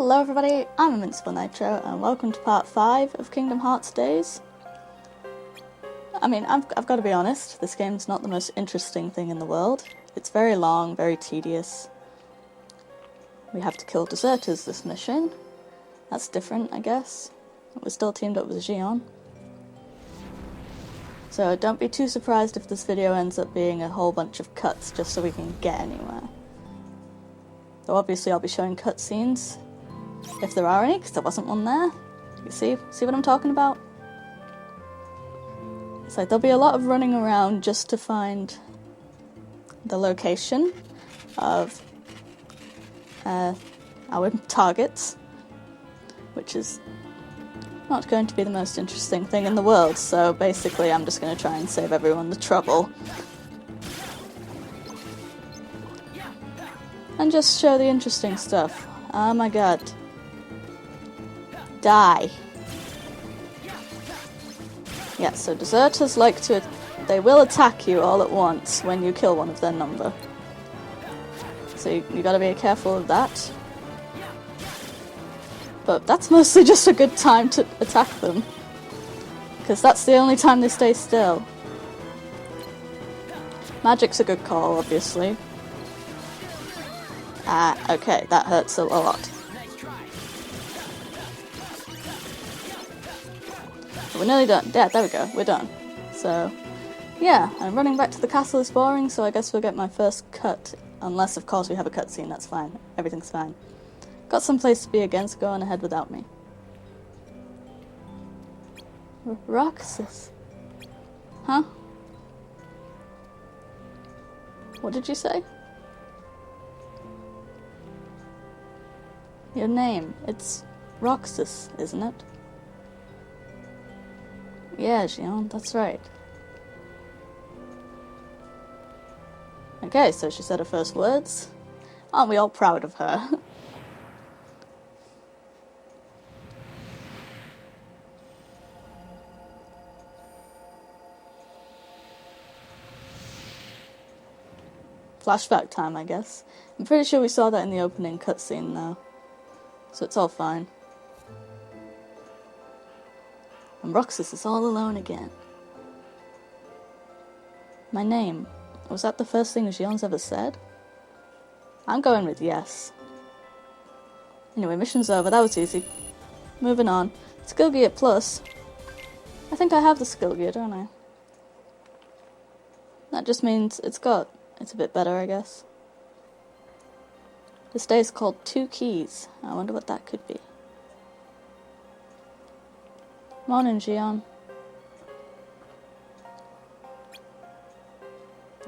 Hello everybody, I'm InvincibleNitro and welcome to part 5 of Kingdom Hearts Days. I mean, I've got to be honest, this game's not the most interesting thing in the world. It's very long, very tedious. We have to kill deserters this mission. That's different, I guess. We're still teamed up with Xion. So don't be too surprised if this video ends up being a whole bunch of cuts just so we can get anywhere. So obviously I'll be showing cutscenes, if there are any, because there wasn't one there. You see what I'm talking about? It's like there'll be a lot of running around just to find the location of our targets, which is not going to be the most interesting thing in the world, so basically I'm just going to try and save everyone the trouble. And just show the interesting stuff. Oh my god. Die. Yeah, so deserters like to... they will attack you all at once when you kill one of their number. So you gotta be careful of that. But that's mostly just a good time to attack them, because that's the only time they stay still. Magic's a good call, obviously. Okay, that hurts a lot. We're nearly done. Yeah, there we go, we're done. So, yeah, and running back to the castle is boring, so I guess we'll get my first cut. Unless, of course, we have a cutscene, that's fine. Everything's fine. Got some place to be again, so go on ahead without me. Roxas. Huh? What did you say? Your name. It's Roxas, isn't it? Yeah, Xion, that's right. Okay, so she said her first words. Aren't we all proud of her? Flashback time, I guess. I'm pretty sure we saw that in the opening cutscene though. So it's all fine. And Roxas is all alone again. My name. Was that the first thing Xion's ever said? I'm going with yes. Anyway, mission's over. That was easy. Moving on. Skill Gear Plus. I think I have the Skill Gear, don't I? That just means it's a bit better, I guess. This day is called 2 Keys. I wonder what that could be. Morning, Xion.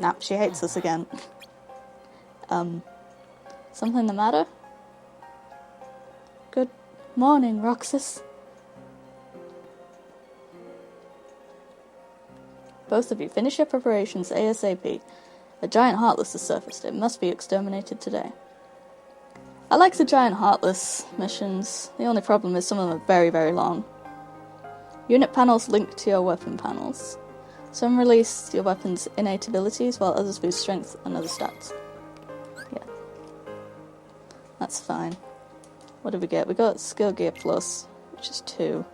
Nah, she hates us again. Something the matter? Good morning, Roxas. Both of you, finish your preparations ASAP. A giant Heartless has surfaced. It must be exterminated today. I like the giant Heartless missions. The only problem is some of them are very, very long. Unit panels link to your weapon panels. Some release your weapon's innate abilities, while others boost strength and other stats. Yeah. That's fine. What did we get? We got Skill Gear Plus, which is 2.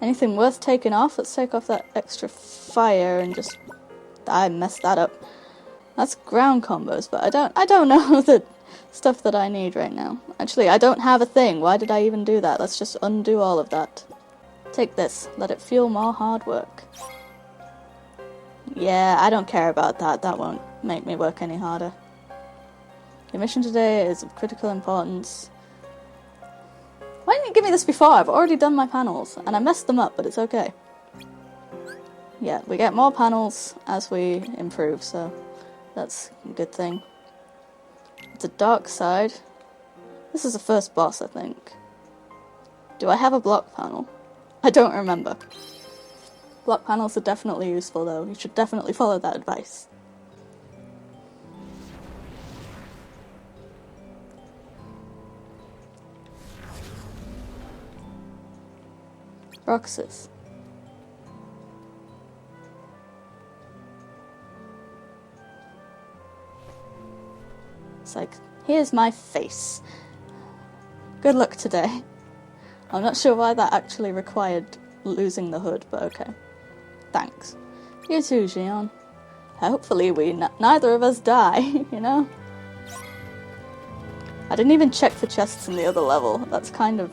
Anything worth taking off? Let's take off that extra fire and just... I messed that up. That's ground combos, but I don't know the stuff that I need right now. Actually, I don't have a thing. Why did I even do that? Let's just undo all of that. Take this. Let it fuel more hard work. Yeah, I don't care about that. That won't make me work any harder. Your mission today is of critical importance. Why didn't you give me this before? I've already done my panels, and I messed them up, but it's okay. Yeah, we get more panels as we improve, so that's a good thing. It's a dark side. This is the first boss, I think. Do I have a block panel? I don't remember. Block panels are definitely useful though. You should definitely follow that advice. Roxas. It's like, here's my face. Good luck today. I'm not sure why that actually required losing the hood, but okay. Thanks. You too, Xion. Hopefully neither of us die, you know? I didn't even check for chests in the other level. That's kind of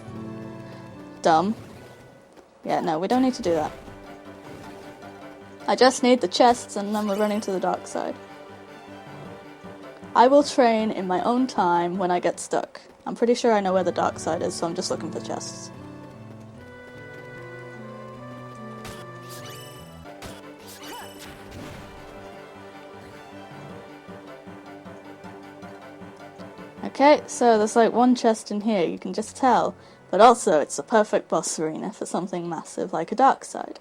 dumb. Yeah, no, we don't need to do that. I just need the chests and then we're running to the dark side. I will train in my own time when I get stuck. I'm pretty sure I know where the dark side is, so I'm just looking for chests. Okay, so there's like one chest in here, you can just tell. But also, it's a perfect boss arena for something massive like a dark side.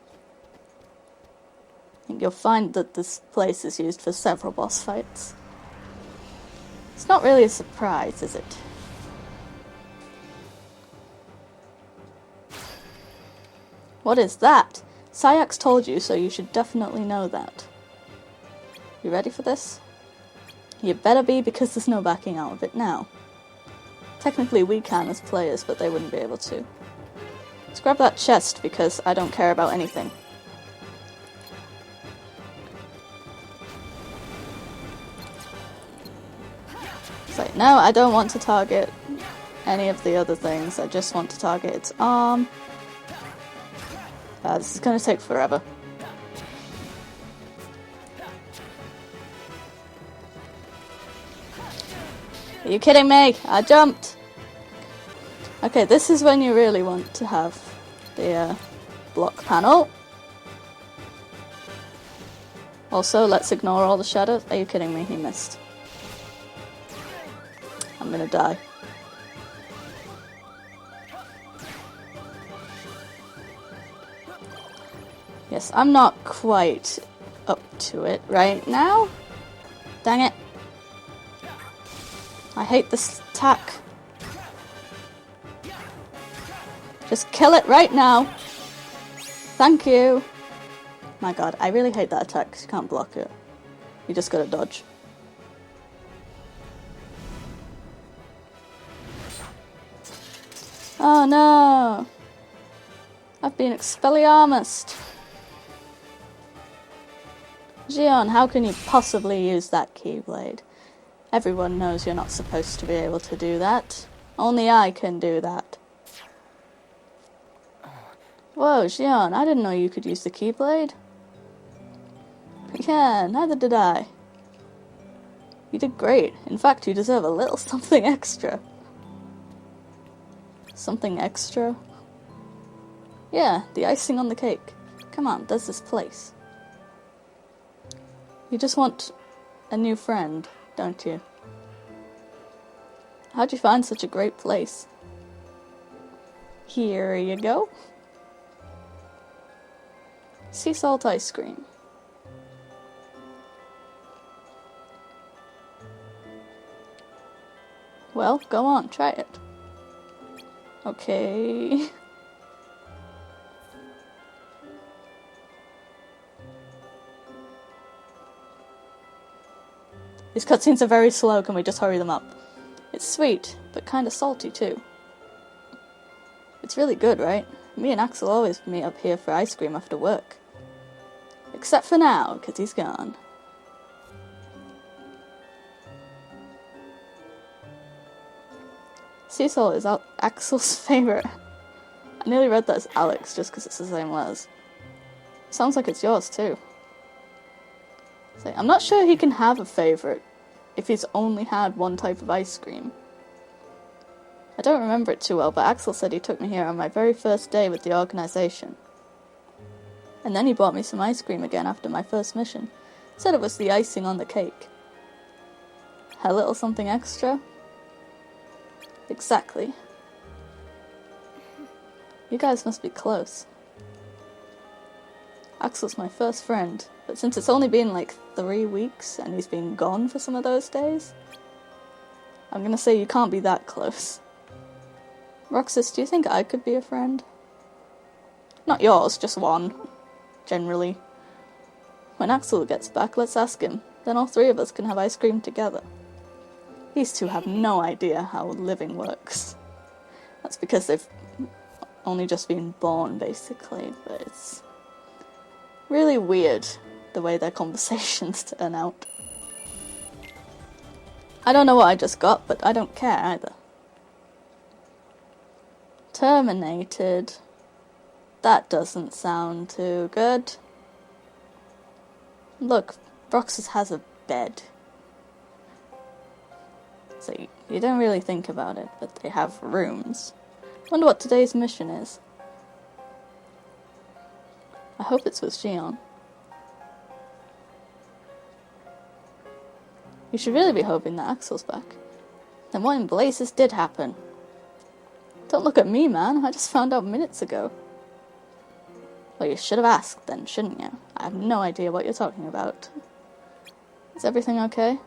I think you'll find that this place is used for several boss fights. It's not really a surprise, is it? What is that? Sayax told you, so you should definitely know that. You ready for this? You better be, because there's no backing out of it now. Technically we can as players, but they wouldn't be able to. Let's grab that chest, because I don't care about anything. It's like, no, I don't want to target any of the other things, I just want to target its arm. This is going to take forever. Are you kidding me? I jumped! Okay, this is when you really want to have the block panel. Also, let's ignore all the shadows. Are you kidding me? He missed. I'm gonna die. Yes, I'm not quite up to it right now. Dang it. I hate this attack. Just kill it right now. Thank you. My god, I really hate that attack because you can't block it. You just gotta dodge. Oh no! I've been Expelliarmused. Xion, how can you possibly use that Keyblade? Everyone knows you're not supposed to be able to do that. Only I can do that. Whoa, Xion, I didn't know you could use the Keyblade. Yeah, neither did I. You did great. In fact, you deserve a little something extra. Something extra? Yeah, the icing on the cake. Come on, there's this place. You just want a new friend, don't you? How'd you find such a great place? Here you go. Sea salt ice cream. Well, go on, try it. Okay. These cutscenes are very slow, can we just hurry them up? It's sweet, but kinda salty too. It's really good, right? Me and Axel always meet up here for ice cream after work. Except for now, because he's gone. Sea salt is Axel's favourite. I nearly read that as Alex just because it's the same letters. Sounds like it's yours too. So, I'm not sure he can have a favourite if he's only had one type of ice cream. I don't remember it too well, but Axel said he took me here on my very first day with the organisation. And then he bought me some ice cream again after my first mission. Said it was the icing on the cake. A little something extra? Exactly. You guys must be close. Axel's my first friend, but since it's only been like 3 weeks and he's been gone for some of those days, I'm gonna say you can't be that close. Roxas, do you think I could be a friend? Not yours, just one. Generally. When Axel gets back, let's ask him. Then all three of us can have ice cream together. These two have no idea how living works. That's because they've only just been born, basically, but it's really weird the way their conversations turn out. I don't know what I just got, but I don't care either. Terminated. That doesn't sound too good. Look, Roxas has a bed. So you don't really think about it, but they have rooms. Wonder what today's mission is. I hope it's with Xion. You should really be hoping that Axel's back. Then what in blazes did happen? Don't look at me, man. I just found out minutes ago. Well, you should have asked then, shouldn't you? I have no idea what you're talking about. Is everything okay?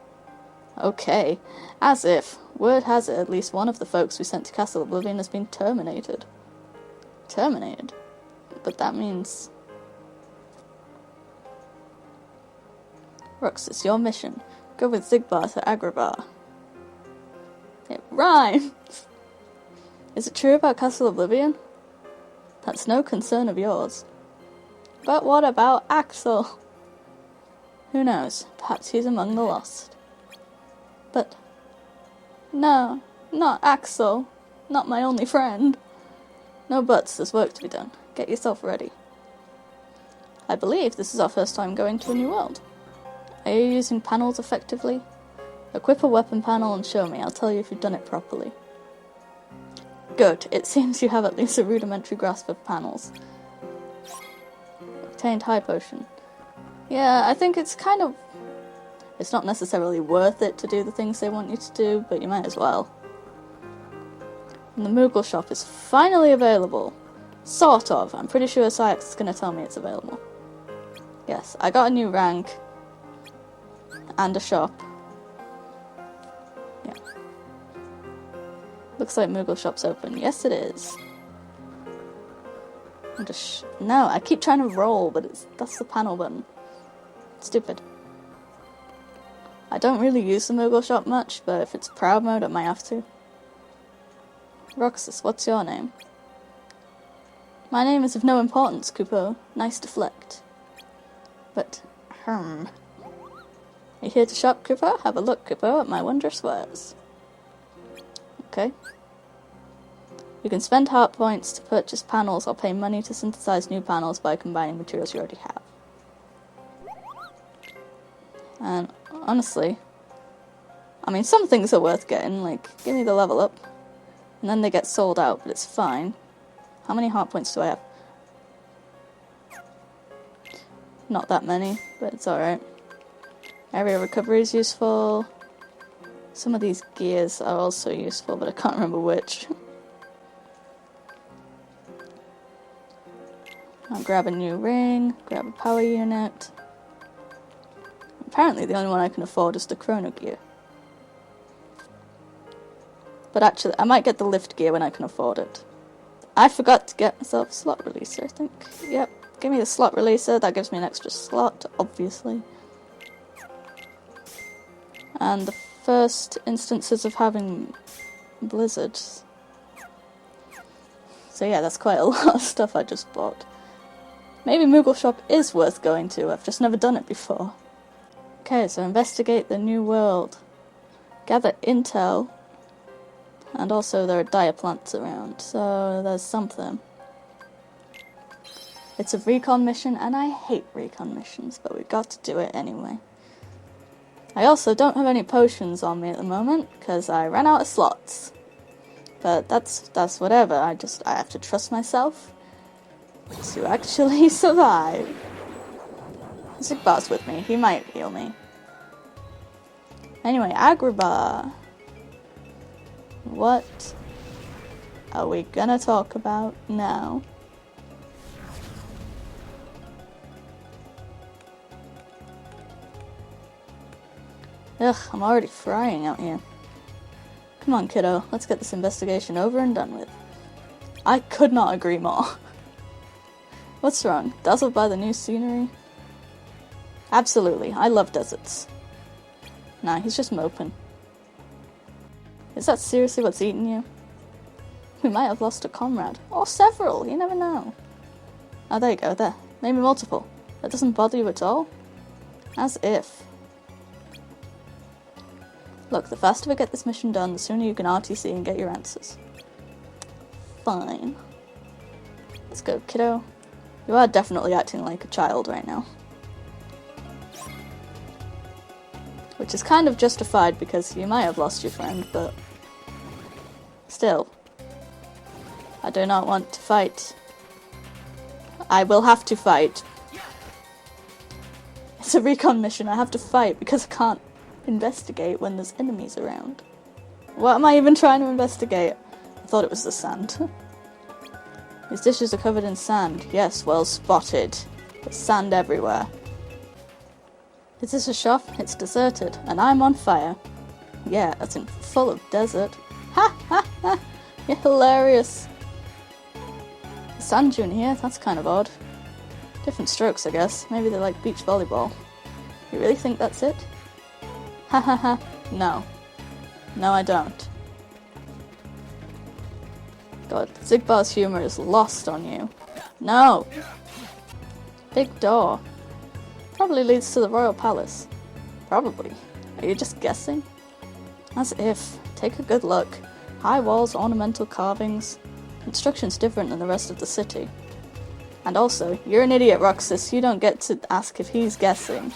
Okay. As if. Word has it at least one of the folks we sent to Castle Oblivion has been terminated. Terminated? But that means... Roxas, your mission. Go with Zigbar to Agrabah. It rhymes! Is it true about Castle Oblivion? That's no concern of yours. But what about Axel? Who knows? Perhaps he's among the lost. But... no, not Axel. Not my only friend. No buts, there's work to be done. Get yourself ready. I believe this is our first time going to a new world. Are you using panels effectively? Equip a weapon panel and show me. I'll tell you if you've done it properly. Good. It seems you have at least a rudimentary grasp of panels. Obtained high potion. Yeah, I think it's kind of... it's not necessarily worth it to do the things they want you to do, but you might as well. And the Moogle shop is finally available. Sort of. I'm pretty sure Syax is going to tell me it's available. Yes, I got a new rank. And a shop. Yeah. Looks like Moogle shop's open. Yes, it is. No, I keep trying to roll, but that's the panel button. Stupid. I don't really use the Moogle shop much, but if it's proud mode, I might have to. Roxas, what's your name? My name is of no importance, Kupo. Nice to deflect. But, Are you here to shop, Kupo? Have a look, Kupo, at my wondrous wares. Okay. You can spend heart points to purchase panels or pay money to synthesize new panels by combining materials you already have. And honestly, I mean, some things are worth getting, like, give me the level up, and then they get sold out, but it's fine. How many heart points do I have? Not that many, but it's alright. Area recovery is useful. Some of these gears are also useful, but I can't remember which. I'll grab a new ring, grab a power unit. Apparently the only one I can afford is the chrono gear. But actually, I might get the lift gear when I can afford it. I forgot to get myself a slot releaser, I think. Yep, give me the slot releaser, that gives me an extra slot, obviously. And the first instances of having blizzards. So yeah, that's quite a lot of stuff I just bought. Maybe Moogle Shop is worth going to, I've just never done it before. Okay, so investigate the new world. Gather intel. And also there are dire plants around, so there's something. It's a recon mission, and I hate recon missions, but we've got to do it anyway. I also don't have any potions on me at the moment, because I ran out of slots. But that's whatever, I have to trust myself to actually survive. Zigbar's with me, he might heal me. Anyway, Agrabah. What are we gonna talk about now? Ugh, I'm already frying out here. Come on, kiddo, let's get this investigation over and done with. I could not agree more. What's wrong? Dazzled by the new scenery? Absolutely, I love deserts. Nah, he's just moping. Is that seriously what's eating you? We might have lost a comrade. Or several, you never know. Oh, there you go, there. Maybe multiple. That doesn't bother you at all? As if. Look, the faster we get this mission done, the sooner you can RTC and get your answers. Fine. Let's go, kiddo. You are definitely acting like a child right now. Which is kind of justified because you might have lost your friend, but still. I do not want to fight. I will have to fight. It's a recon mission, I have to fight because I can't investigate when there's enemies around. What am I even trying to investigate? I thought it was the sand. These dishes are covered in sand. Yes, well spotted. There's sand everywhere. Is this a shop? It's deserted, and I'm on fire. Yeah, that's in full of desert. Ha ha ha! You're hilarious. Sand dune here? That's kind of odd. Different strokes, I guess. Maybe they like beach volleyball. You really think that's it? Ha ha ha. No. No, I don't. God, Zigbar's humor is lost on you. No! Big door. Probably leads to the royal palace. Probably. Are you just guessing? As if. Take a good look. High walls, ornamental carvings. Construction's different than the rest of the city. And also, you're an idiot, Roxas. You don't get to ask if he's guessing.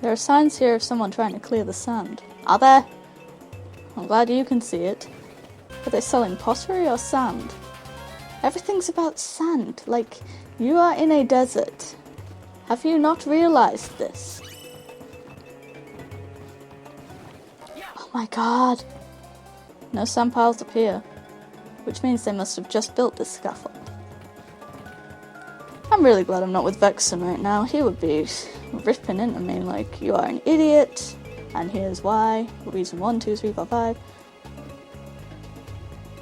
There are signs here of someone trying to clear the sand. Are there? I'm glad you can see it. Are they selling pottery or sand? Everything's about sand. Like, you are in a desert. Have you not realized this? Oh my god. No sand piles up here. Which means they must have just built this scaffold. I'm really glad I'm not with Vexen right now. He would be ripping into me like, you are an idiot, and here's why. Reason 1, 2, 3, 4, 5.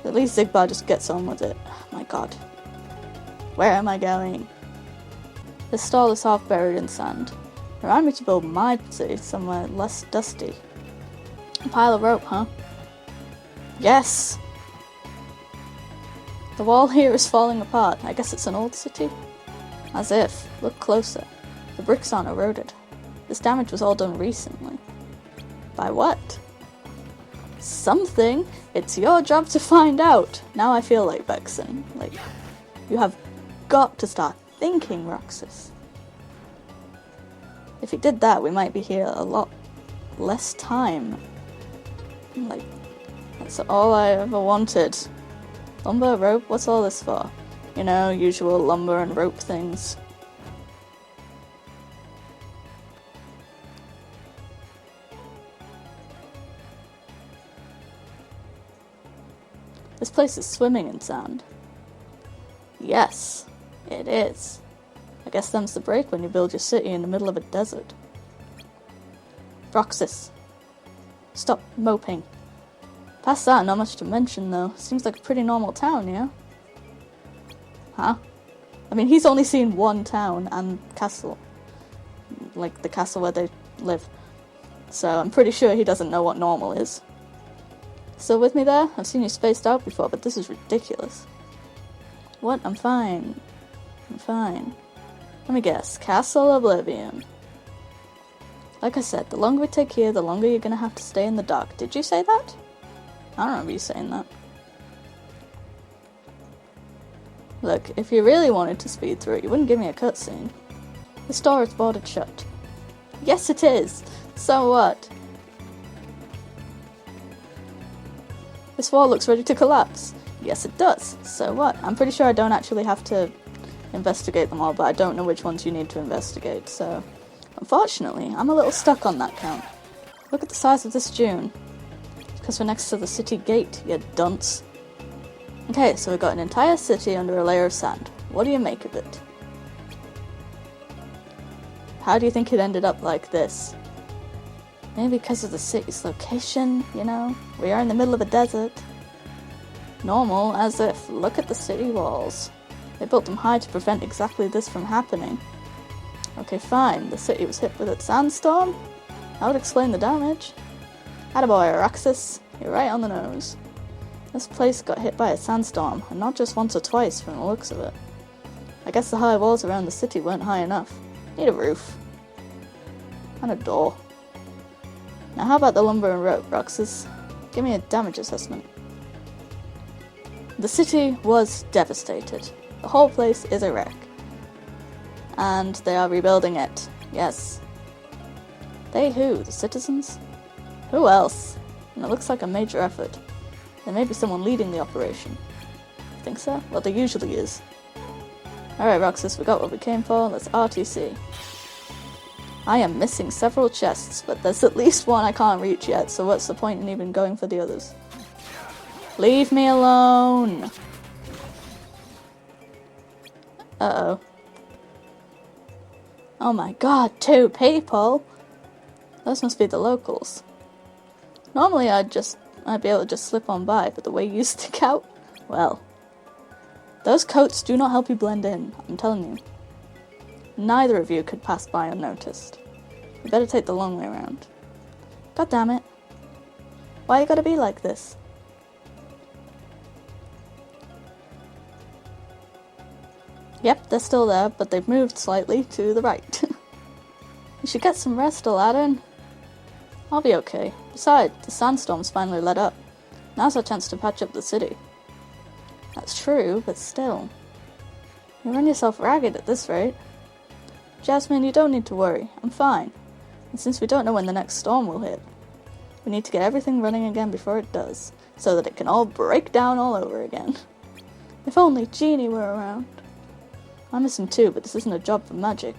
At least Zigbar just gets on with it. Oh my god. Where am I going? This stall is half buried in sand. Remind me to build my city somewhere less dusty. A pile of rope, huh? Yes! The wall here is falling apart. I guess it's an old city? As if. Look closer. The bricks aren't eroded. This damage was all done recently. By what? Something? It's your job to find out. Now I feel like Vexen. Like, you have got to start thinking, Roxas. If you did that, we might be here a lot less time. Like, that's all I ever wanted. Lumber, rope, what's all this for? You know, usual lumber and rope things. This place is swimming in sand. Yes, it is. I guess them's the break when you build your city in the middle of a desert. Roxas, stop moping. Past that, not much to mention though. Seems like a pretty normal town, yeah? Huh? I mean, he's only seen one town and castle. Like, the castle where they live. So I'm pretty sure he doesn't know what normal is. Still with me there? I've seen you spaced out before, but this is ridiculous. What? I'm fine. I'm fine. Let me guess. Castle Oblivion. Like I said, the longer we take here, the longer you're gonna have to stay in the dark. Did you say that? I don't remember you saying that. Look, if you really wanted to speed through it, you wouldn't give me a cutscene. This door is boarded shut. Yes, it is! So what? This wall looks ready to collapse. Yes, it does. So what? I'm pretty sure I don't actually have to investigate them all, but I don't know which ones you need to investigate, so... Unfortunately, I'm a little stuck on that count. Look at the size of this dune. Because we're next to the city gate, you dunce. Okay, so we've got an entire city under a layer of sand. What do you make of it? How do you think it ended up like this? Maybe because of the city's location, you know? We are in the middle of a desert. Normal, as if. Look at the city walls. They built them high to prevent exactly this from happening. Okay, fine. The city was hit with a sandstorm? That would explain the damage. Attaboy, Roxas. You're right on the nose. This place got hit by a sandstorm, and not just once or twice from the looks of it. I guess the high walls around the city weren't high enough. Need a roof. And a door. Now how about the lumber and rope, Roxas? Give me a damage assessment. The city was devastated. The whole place is a wreck. And they are rebuilding it. Yes. They who? The citizens? Who else? And it looks like a major effort. There may be someone leading the operation. Think so? Well, there usually is. Alright, Roxas, we got what we came for. Let's RTC. I am missing several chests, but there's at least one I can't reach yet, so what's the point in even going for the others? Leave me alone! Uh-oh. Oh my god, 2 people! Those must be the locals. Normally I'd be able to just slip on by, but the way you stick out, well. Those coats do not help you blend in, I'm telling you. Neither of you could pass by unnoticed. You better take the long way around. God damn it. Why you gotta be like this? Yep, they're still there, but they've moved slightly to the right. You should get some rest, Aladdin. I'll be okay. Besides, the sandstorm's finally let up. Now's our chance to patch up the city. That's true, but still. You run yourself ragged at this rate. Jasmine, you don't need to worry. I'm fine. And since we don't know when the next storm will hit, we need to get everything running again before it does, so that it can all break down all over again. If only Genie were around. I miss him too, but this isn't a job for magic.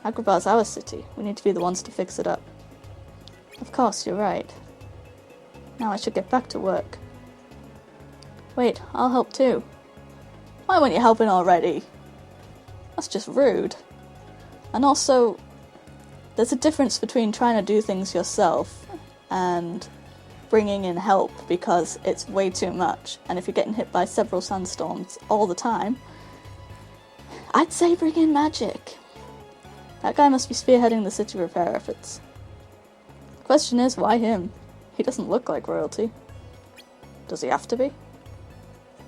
Agrabah's our city. We need to be the ones to fix it up. Of course, you're right. Now I should get back to work. Wait, I'll help too. Why weren't you helping already? That's just rude. And also, there's a difference between trying to do things yourself and bringing in help because it's way too much. And if you're getting hit by several sandstorms all the time, I'd say bring in magic. That guy must be spearheading the city repair efforts. The question is, why him? He doesn't look like royalty. Does he have to be?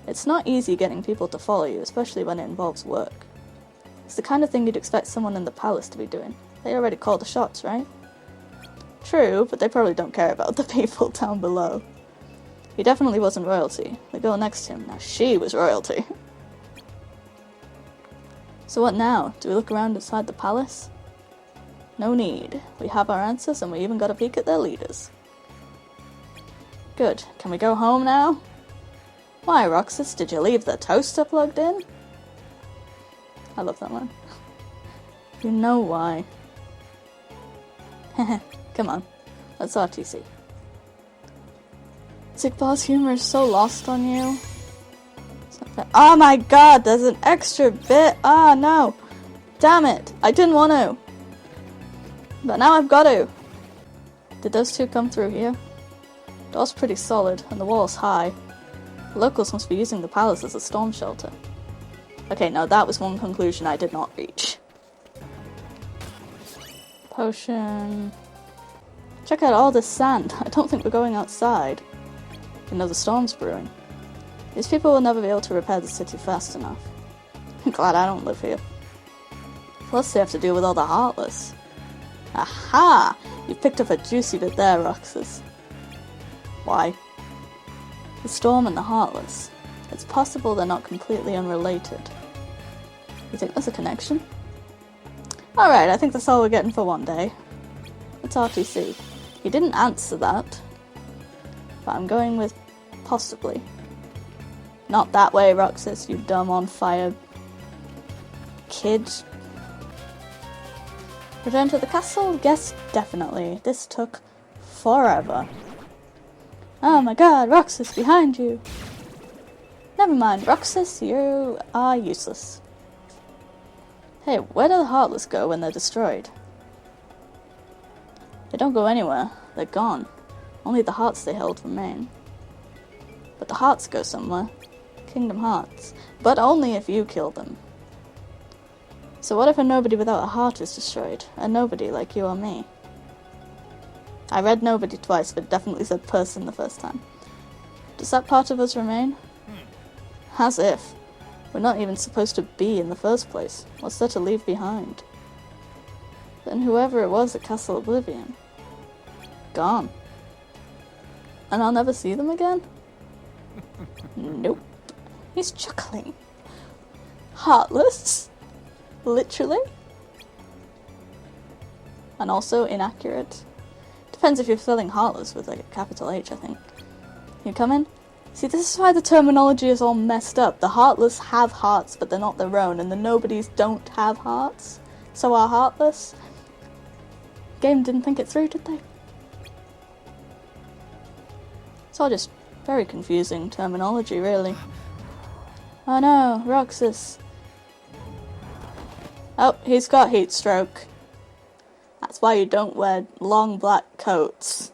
It's not easy getting people to follow you, especially when it involves work. It's the kind of thing you'd expect someone in the palace to be doing. They already call the shots, right? True, but they probably don't care about the people down below. He definitely wasn't royalty. The girl next to him, now she was royalty. So what now? Do we look around inside the palace? No need. We have our answers and we even got a peek at their leaders. Good. Can we go home now? Why, Roxas, did you leave the toaster plugged in? I love that one. You know why. Come on. Let's RTC. Sigbar's humor is so lost on you. Oh my god, there's an extra bit. Ah, no. Damn it. I didn't want to. But now I've got to. Did those two come through here? Door's pretty solid, and the wall's high. The locals must be using the palace as a storm shelter. Okay, now that was one conclusion I did not reach. Potion. Check out all this sand. I don't think we're going outside. You know the storm's brewing. These people will never be able to repair the city fast enough. I'm glad I don't live here. Plus they have to deal with all the Heartless. Aha! You picked up a juicy bit there, Roxas. Why? The storm and the Heartless. It's possible they're not completely unrelated. You think there's a connection? Alright, I think that's all we're getting for one day. It's RTC. He didn't answer that, but I'm going with possibly. Not that way, Roxas, you dumb on fire kid. Return to the castle? Yes, definitely. This took forever. Oh my god, Roxas, behind you! Never mind, Roxas, you are useless. Hey, where do the Heartless go when they're destroyed? They don't go anywhere. They're gone. Only the hearts they held remain. But the hearts go somewhere. Kingdom Hearts. But only if you kill them. So what if a nobody without a heart is destroyed? A nobody like you or me? I read nobody twice, but it definitely said person the first time. Does that part of us remain? As if. We're not even supposed to be in the first place. What's there to leave behind? Then whoever it was at Castle Oblivion. Gone. And I'll never see them again? Nope. He's chuckling. Heartless? Literally? And also inaccurate. Depends if you're spelling heartless with like a capital H, I think. You come in? See, this is why the terminology is all messed up. The heartless have hearts, but they're not their own, and the nobodies don't have hearts, so are heartless. Game didn't think it through, did they? It's all just very confusing terminology, really. Oh no, Roxas. Oh, he's got heat stroke. That's why you don't wear long black coats,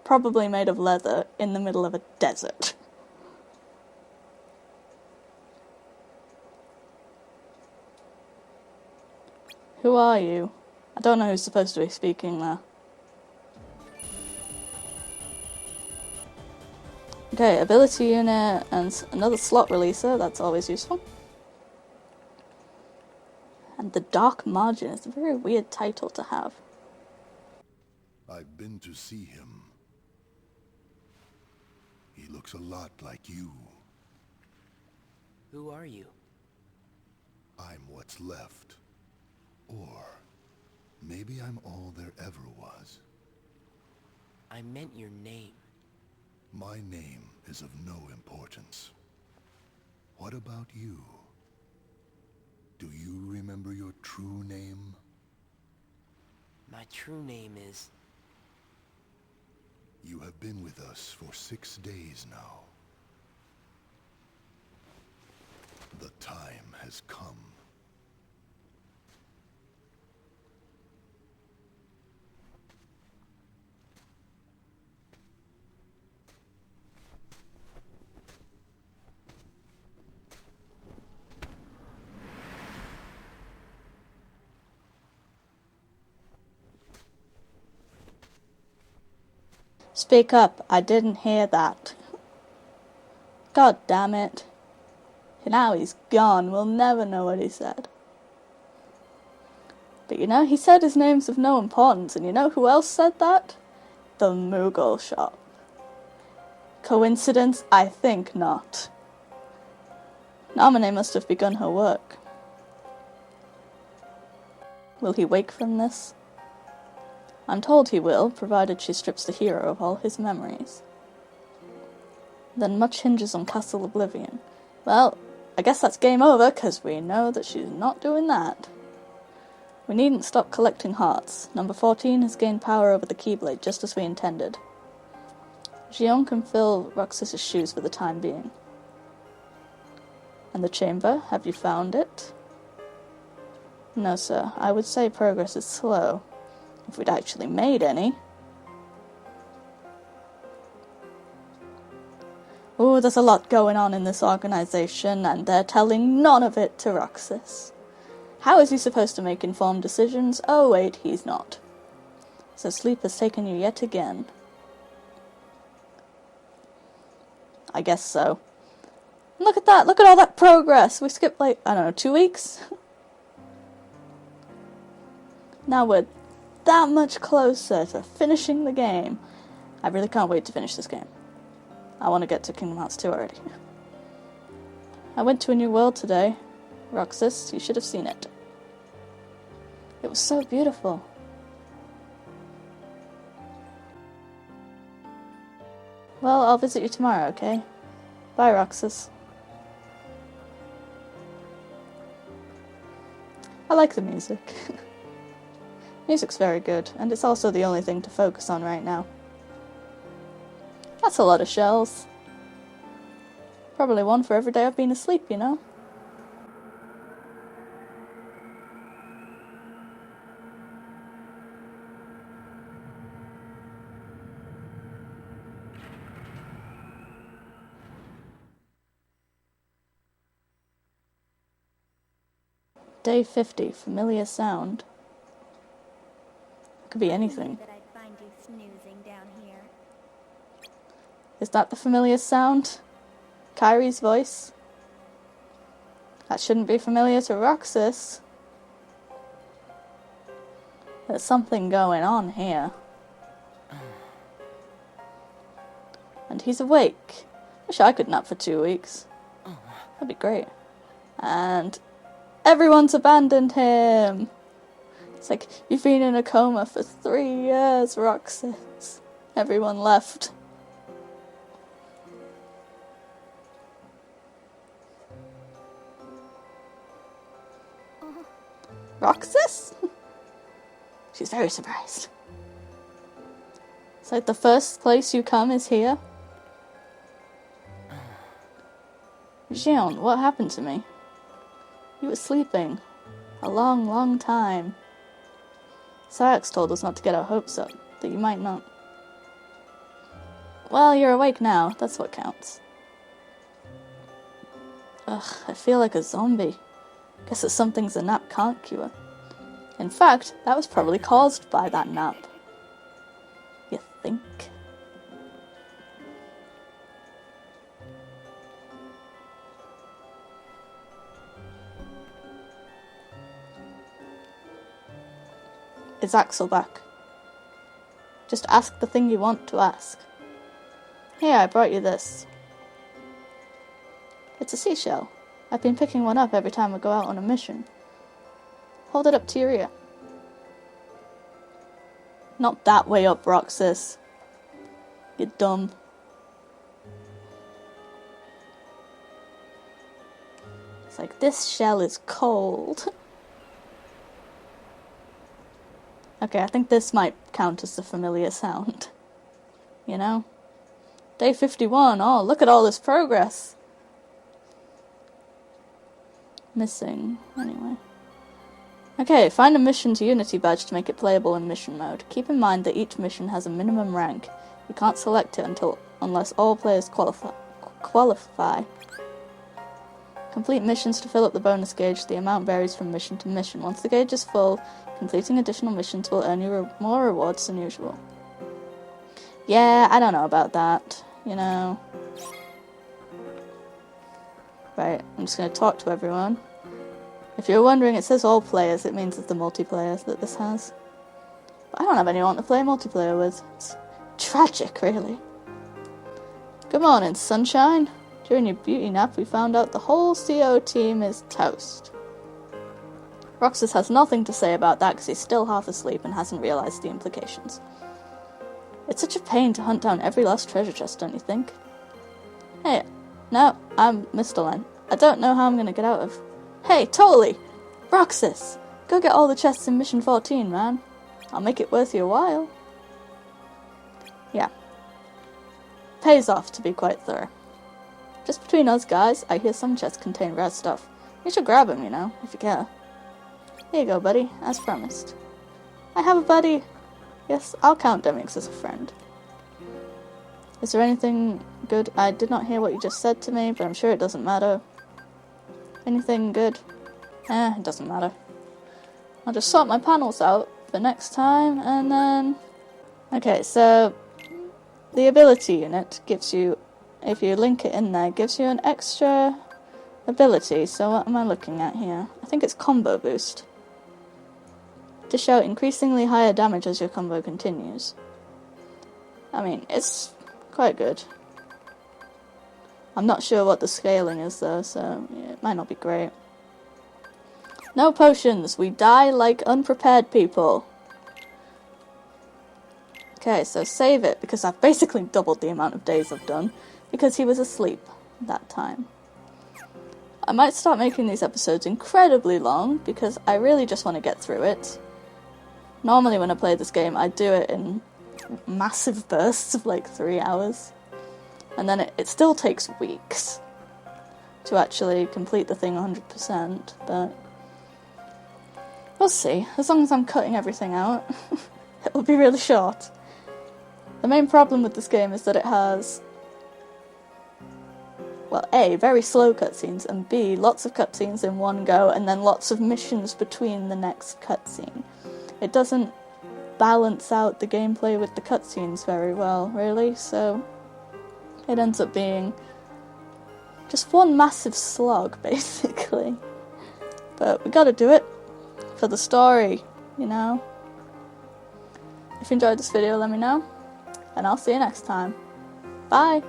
probably made of leather, in the middle of a desert. Who are you? I don't know who's supposed to be speaking there. Okay, ability unit and another slot releaser, that's always useful. And the Dark Margin is a very weird title to have. I've been to see him. He looks a lot like you. Who are you? I'm what's left. Or maybe I'm all there ever was. I meant your name. My name is of no importance. What about you? Do you remember your true name? My true name is... You have been with us for 6 days now. The time has come. Speak up, I didn't hear that. God damn it. Now he's gone, we'll never know what he said. But you know, he said his name's of no importance, and you know who else said that? The Moogle Shop. Coincidence? I think not. Namine must have begun her work. Will he wake from this? I'm told he will, provided she strips the hero of all his memories. Then much hinges on Castle Oblivion. Well, I guess that's game over, because we know that she's not doing that. We needn't stop collecting hearts. Number 14 has gained power over the Keyblade, just as we intended. Gion can fill Roxas's shoes for the time being. And the chamber, have you found it? No, sir. I would say progress is slow. If we'd actually made any. Ooh, there's a lot going on in this organization, and they're telling none of it to Roxas. How is he supposed to make informed decisions? Oh wait, he's not. So sleep has taken you yet again. I guess so. Look at that, look at all that progress! We skipped like, I don't know, 2 weeks? Now we're that much closer to finishing the game. I really can't wait to finish this game. I want to get to Kingdom Hearts 2 already. I went to a new world today. Roxas, you should have seen it. It was so beautiful. Well, I'll visit you tomorrow, okay? Bye, Roxas. I like the music. Music's very good, and it's also the only thing to focus on right now. That's a lot of shells. Probably one for every day I've been asleep, you know? Day 50, familiar sound. Could be anything. That I'd find you snoozing down here. Is that the familiar sound? Kyrie's voice? That shouldn't be familiar to Roxas. There's something going on here. And he's awake. Wish I could nap for 2 weeks. That'd be great. And everyone's abandoned him. It's like, you've been in a coma for 3 years, Roxas. Everyone left. Roxas? She's very surprised. It's like the first place you come is here. Xion, what happened to me? You were sleeping. A long, long time. Sayax told us not to get our hopes up, that you might not. Well, you're awake now, that's what counts. Ugh, I feel like a zombie. Guess it's something the nap can't cure. In fact, that was probably caused by that nap. You think? Is Axel back? Just ask the thing you want to ask. Here, I brought you this. It's a seashell. I've been picking one up every time I go out on a mission. Hold it up to your ear. Not that way up, Roxas. You're dumb. It's like, this shell is cold. Okay, I think this might count as the familiar sound. You know? Day 51, oh, look at all this progress. Missing, anyway. Okay, find a mission to Unity badge to make it playable in mission mode. Keep in mind that each mission has a minimum rank. You can't select it unless all players qualify. Complete missions to fill up the bonus gauge. The amount varies from mission to mission. Once the gauge is full, completing additional missions will earn you more rewards than usual. Yeah, I don't know about that, you know. Right, I'm just going to talk to everyone. If you're wondering, it says all players. It means it's the multiplayer that this has. But I don't have anyone to play multiplayer with. It's tragic, really. Good morning, sunshine. During your beauty nap, we found out the whole CO team is toast. Roxas has nothing to say about that because he's still half asleep and hasn't realised the implications. It's such a pain to hunt down every last treasure chest, don't you think? Hey, no, I'm Mr. Len. I don't know how I'm going to get out of... Hey, totally! Roxas! Go get all the chests in Mission 14, man. I'll make it worth your while. Yeah. Pays off to be quite thorough. Just between us guys, I hear some chests contain rare stuff. You should grab them, you know, if you care. Here you go, buddy, as promised. I have a buddy. Yes, I'll count Demix as a friend. Is there anything good? I did not hear what you just said to me, but I'm sure it doesn't matter. Anything good? It doesn't matter. I'll just sort my panels out for next time, and then... Okay, so... The ability unit gives you... If you link it in there, gives you an extra ability. So what am I looking at here? I think it's combo boost. Dish out increasingly higher damage as your combo continues. I mean, it's quite good. I'm not sure what the scaling is though, so yeah, it might not be great. No potions! We die like unprepared people. Okay, so save it, because I've basically doubled the amount of days I've done, because he was asleep that time. I might start making these episodes incredibly long, because I really just want to get through it. Normally when I play this game, I do it in massive bursts of like 3 hours. And then it still takes weeks to actually complete the thing 100%, but we'll see. As long as I'm cutting everything out, it'll be really short. The main problem with this game is that it has, well, A, very slow cutscenes, and B, lots of cutscenes in one go, and then lots of missions between the next cutscene. It doesn't balance out the gameplay with the cutscenes very well, really, so it ends up being just one massive slog, basically. But we gotta do it for the story, you know? If you enjoyed this video, let me know, and I'll see you next time. Bye!